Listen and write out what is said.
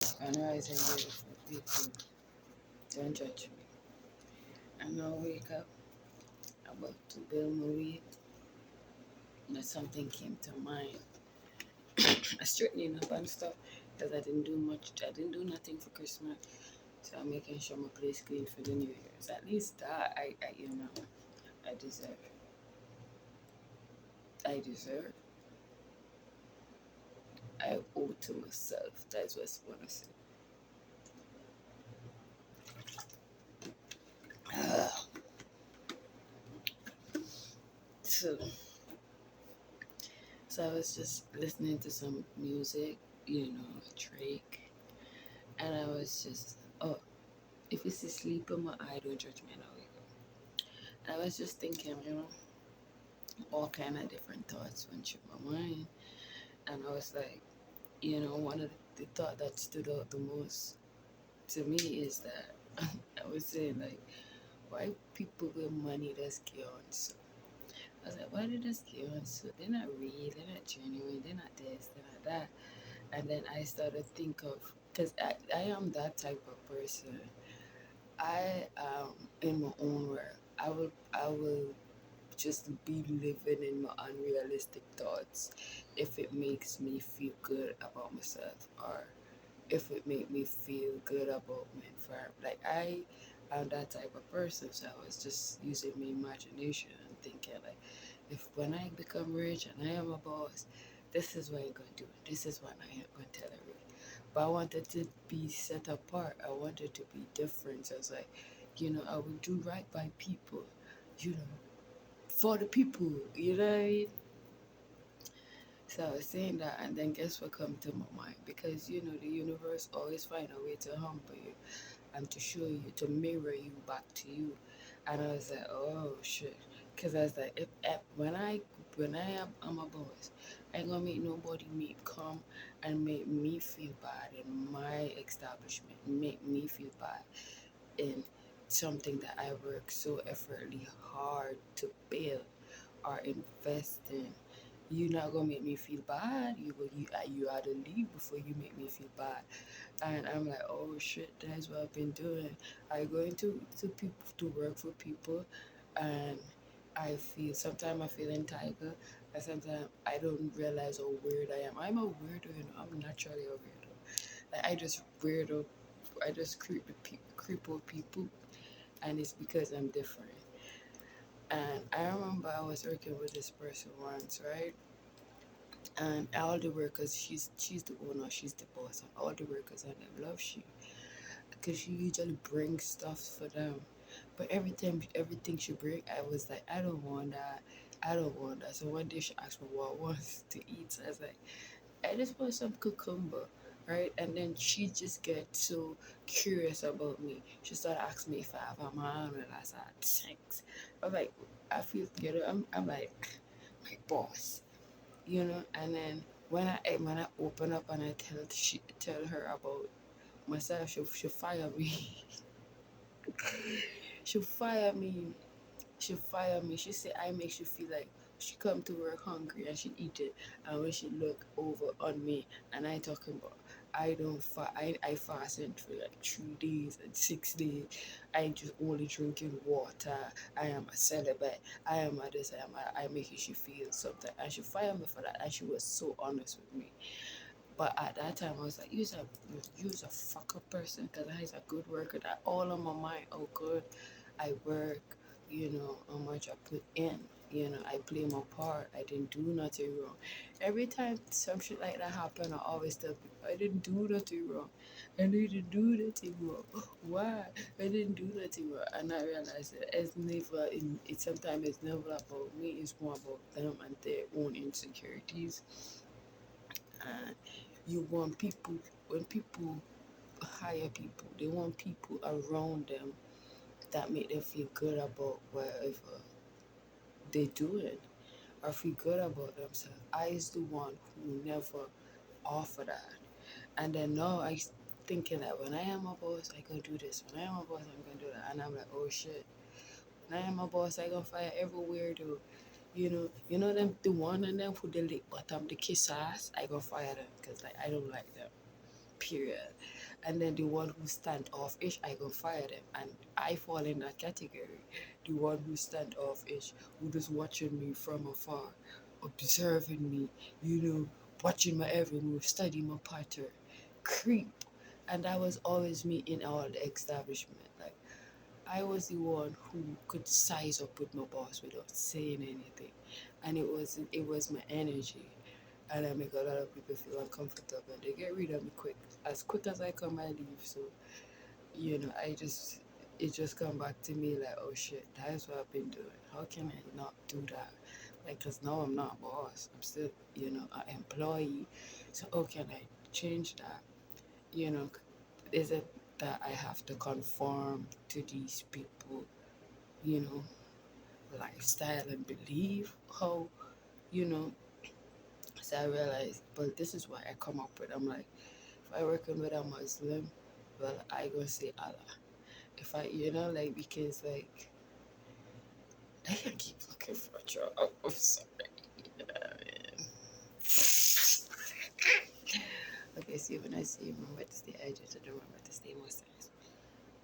And rise and beautiful people. Don't judge me. I'm gonna wake up about to build my week. And something came to mind. I straightening up and stuff because I didn't do much. I didn't do nothing for Christmas. So I'm making sure my place clean for the New Year's. At least that I deserve. I deserve. I owe to myself. That's what I want to say. So, so I was just listening to some music, Drake, and I was just, oh, if it's asleep in my eye, don't judge me now. And I was just thinking, all kind of different thoughts went through my mind, and I was like, one of the thought that stood out the most to me is that I was saying like, why people with money just get on so? I was like, why did this get on so? They're not real, they're not genuine, they're not this, they're not that. And then I started to think of, because I am that type of person. I in my own world, I will just be living in my unrealistic thoughts if it makes me feel good about myself, or if it make me feel good about my environment. Like I'm that type of person, so I was just using my imagination and thinking like, if when I become rich and I am a boss, this is what I'm gonna do. This is what I am gonna tell everyone. But I wanted to be set apart. I wanted to be different. So I was like, I would do right by people, you know, for the people, you know what I mean? So I was saying that, and then guess what come to my mind? Because the universe always find a way to humble you and to show you, to mirror you back to you. And I was like, oh shit, because I was like, if when I am I'm a boss, I ain't gonna make nobody come and make me feel bad in my establishment, make me feel bad in something that I work so effortlessly hard to build or invest in. You're not gonna make me feel bad. You had to leave before you make me feel bad. And I'm like, oh shit, that's what I've been doing. I go into people to work for people, and sometimes I feel entitled, and sometimes I don't realize how weird I am. I'm a weirdo, I'm naturally a weirdo. Like I just creep with people, and it's because I'm different. And I remember I was working with this person once, right? And all the workers, she's the owner, she's the boss, and all the workers on them love she, because she usually brings stuff for them. But everything she bring, I was like, I don't want that, I don't want that. So one day she asked me what I want to eat. So I was like, I just want some cucumber, right? And then she just gets so curious about me. She started asking me if I have a mom, and I said, thanks. I'm like, I feel, I'm like my boss, And then when I open up and I tell her about myself, she'll fire me. she'll fire me. She'll fire me. She say I make you feel like she come to work hungry and she eat it. And when she look over on me and I talking about I don't I fasted for like 3 days and 6 days. I just only drinking water. I am a celibate. I am a this. I make you feel something. And she fired me for that. And she was so honest with me. But at that time, I was like, you's a fuck up person, because I was a good worker. That all on my mind. Oh, good, I work. How much I put in. I play my part. I didn't do nothing wrong. Every time some shit like that happen, I always tell people, I didn't do nothing wrong. I didn't do nothing wrong. Why? I didn't do nothing wrong. And I realized that sometimes it's never about me. It's more about them and their own insecurities. And you want people, when people hire people, they want people around them that make them feel good about whatever they doing, or feel good about themselves. I is the one who never offer that. And then now I thinking that when I am a boss, I can do this. When I am a boss, I'm gonna do that. And I'm like, oh shit. When I am a boss, I gonna fire every weirdo. Them, the one of them who they lick bottom, the kiss ass, I gonna fire them because like I don't like them. period. And then the one who standoffish, I gonna fire them. And I fall in that category. The one who standoffish, who just watching me from afar, observing me, watching my every move, studying my pattern, creep. And that was always me in all the establishment. Like I was the one who could size up with my boss without saying anything, and it was my energy, and I make a lot of people feel uncomfortable, and they get rid of me quick as I come, I leave. So it just come back to me like, oh shit, that is what I've been doing. How can I not do that? Like, cause now I'm not a boss. I'm still an employee. So how can I change that? You know, is it that I have to conform to these people, you know, lifestyle and believe how, you know? So I realized, but this is what I come up with. I'm like, if I working with a Muslim, well, I gonna say Allah. If I, like, because like I can keep looking for a job. I'm sorry. You know what I mean? Okay, see, when I say remember to stay hydrated, remember to stay moist.